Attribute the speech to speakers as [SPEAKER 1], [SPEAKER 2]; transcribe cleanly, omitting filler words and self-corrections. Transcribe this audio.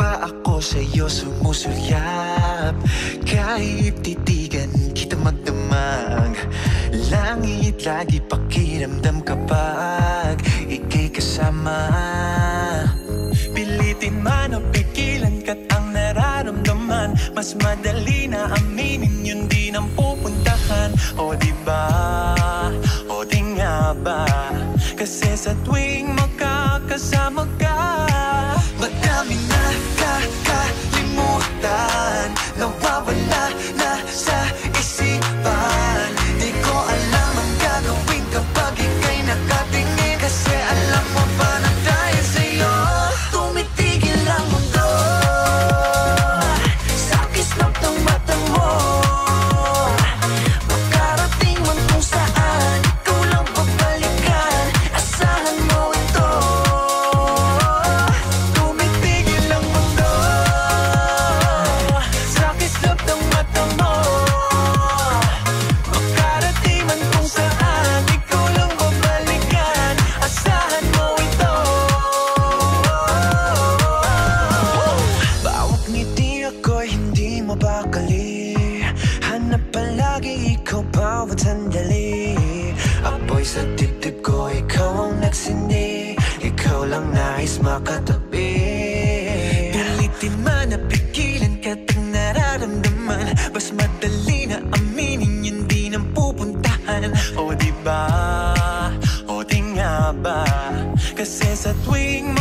[SPEAKER 1] pa ako sa'yo sumusulyap. Kahit titigan kita magdamag, langit lagi pakiramdam kapag ika'y kasama. Pilitin man o pigilan ka't ang nararamdaman, mas madali na aminin yun di nang pupuntahan. O diba, o di nga ba, kasi sa tuwing makakasama ka, madami na kakalimutan, nawawala na sa isipan. Di ko alam ang gagawin kapag ika'y nakatingin, kasi alam mo ba na dahil sa'yo tumitigil ang mundo. Sa kislap ng mata mo, makarating man kung saan, ikaw lang babalikan, asahan mo ito. Tumitigil ang mundo. Sa kislap ng mata mo, makarating man kung saan, ikaw lang babalikan, asahan mo ito. Bawat ngiti ako'y hindi mabakali, hanap palagi ikaw bawat sandali. Apoy sa dibdib ko, ikaw ang nagsindi, ikaw lang nais makatabi. Pilitin man na pigilan ka't ang nararamdaman, mas madali na aminin yun di nang pupuntahan. O diba, o di nga ba, kasi sa tuwing